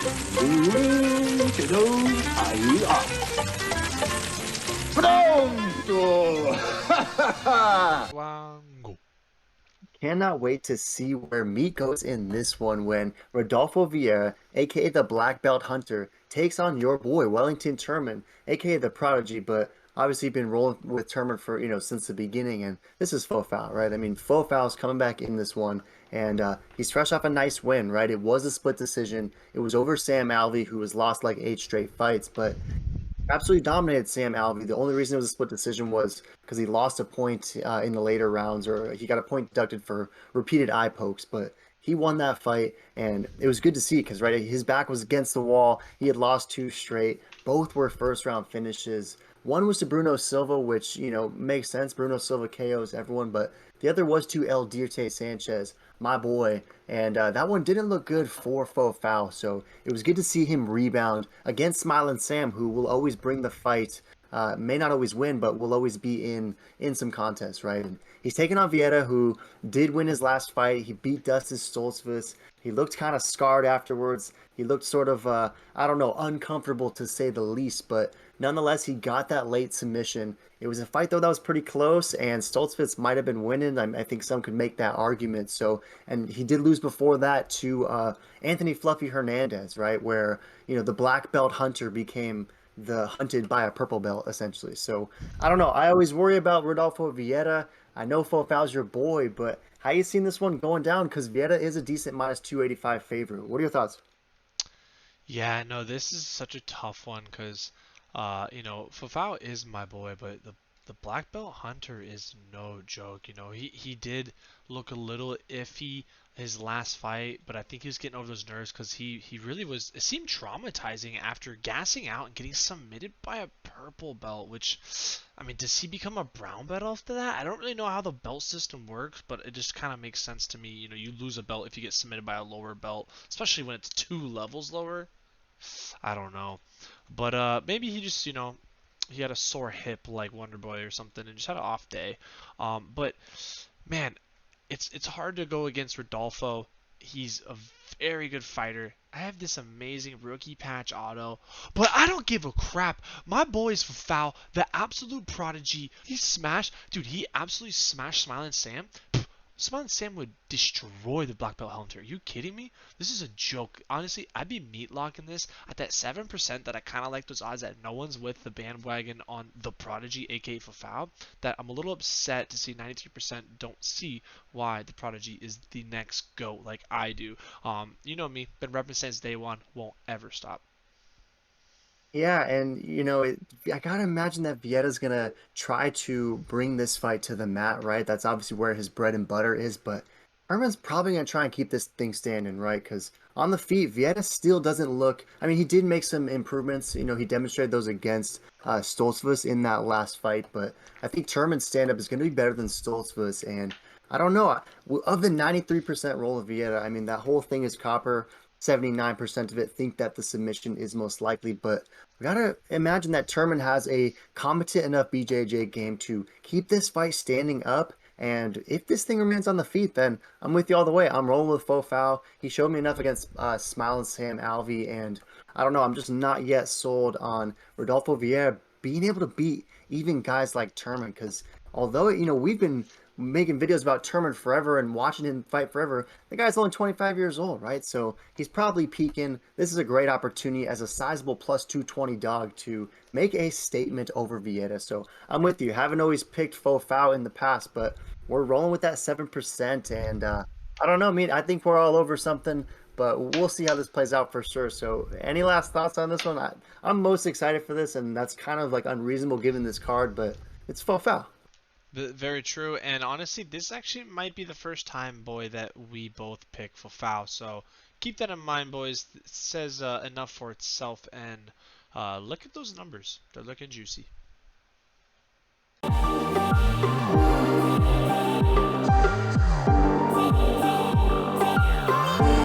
Quedó ahí. Pronto! Wango. Cannot wait to see where meat goes in this one when Rodolfo Vieira, aka the Black Belt Hunter, takes on your boy Wellington Turman, aka the Prodigy, but obviously been rolling with Turman for since the beginning, and this is faux foul, right? I mean, faux foul's coming back in this one, and he's fresh off a nice win, right? It was a split decision. It was over Sam Alvey, who has lost like 8 straight fights, but absolutely dominated Sam Alvey. The only reason it was a split decision was because he lost a point in the later rounds, or he got a point deducted for repeated eye pokes. But he won that fight, and it was good to see because right, his back was against the wall. He had lost 2 straight. Both were first round finishes. One was to Bruno Silva, which makes sense. Bruno Silva KOs everyone, but the other was to El Dirte Sanchez, my boy, and that one didn't look good for faux foul. So it was good to see him rebound against Smiling Sam, who will always bring the fight. May not always win, but will always be in some contests, right? And he's taking on Vieira, who did win his last fight. He beat Dustin Stoltzfus. He looked kind of scarred afterwards. He looked sort of, I don't know, uncomfortable to say the least, but nonetheless, he got that late submission. It was a fight, though, that was pretty close, and Stoltzfus might have been winning. I think some could make that argument. So, and he did lose before that to Anthony Fluffy Hernandez, right, where, the black belt hunter became the hunted by a purple belt, essentially. So, I don't know. I always worry about Rodolfo Vieira. I know Fofau's your boy, but how you seen this one going down? Because Vieira is a decent minus 285 favorite. What are your thoughts? Yeah, no, this is such a tough one because, Fafau is my boy, but the black belt hunter is no joke. He did look a little iffy his last fight, but I think he was getting over those nerves because he really was. It seemed traumatizing after gassing out and getting submitted by a purple belt. Which, I mean, does he become a brown belt after that? I don't really know how the belt system works, but it just kind of makes sense to me. You lose a belt if you get submitted by a lower belt, especially when it's 2 levels lower. I don't know. But maybe he just, he had a sore hip like Wonder Boy or something and just had an off day. But man, it's hard to go against Rodolfo. He's a very good fighter. I have this amazing rookie patch auto, but I don't give a crap. My boy's foul, the absolute prodigy. He smashed, dude. He absolutely smashed Smiling Sam. Smiling Sam would destroy the black belt hunter. Are you kidding me? This is a joke. Honestly, I'd be meat locking this at that 7% that I kind of like those odds that no one's with the bandwagon on the Prodigy, aka Fafau. That I'm a little upset to see 93% don't see why the Prodigy is the next GOAT like I do. You know me, been repping since day one, won't ever stop. Yeah, and I gotta imagine that Vietta's gonna try to bring this fight to the mat, right? That's obviously where his bread and butter is, but Herman's probably gonna try and keep this thing standing, right? Because on the feet, Vietta still doesn't look. I mean, he did make some improvements. He demonstrated those against Stoltzfus in that last fight, but I think Turman's stand-up is gonna be better than Stoltzfus, and I don't know. Of the 93% roll of Vietta, I mean, that whole thing is copper. 79% of it think that the submission is most likely, but we gotta imagine that Turman has a competent enough BJJ game to keep this fight standing up. And if this thing remains on the feet, then I'm with you all the way. I'm rolling with Faux Foul. He showed me enough against Smiling Sam Alvey, and I don't know. I'm just not yet sold on Rodolfo Vieira being able to beat even guys like Turman. Because although we've been making videos about Turman forever and watching him fight forever, the guy's only 25 years old, right? So he's probably peaking. This is a great opportunity as a sizable plus 220 dog to make a statement over Vieta. So I'm with you. Haven't always picked Faux Foul in the past, but we're rolling with that 7%. And I don't know. I mean, I think we're all over something, but we'll see how this plays out for sure. So any last thoughts on this one? I'm most excited for this, and that's kind of like unreasonable given this card, but it's Faux Foul. Very true, and honestly, this actually might be the first time, boy, that we both pick Fafau. So keep that in mind, boys. It says enough for itself, and look at those numbers. They're looking juicy.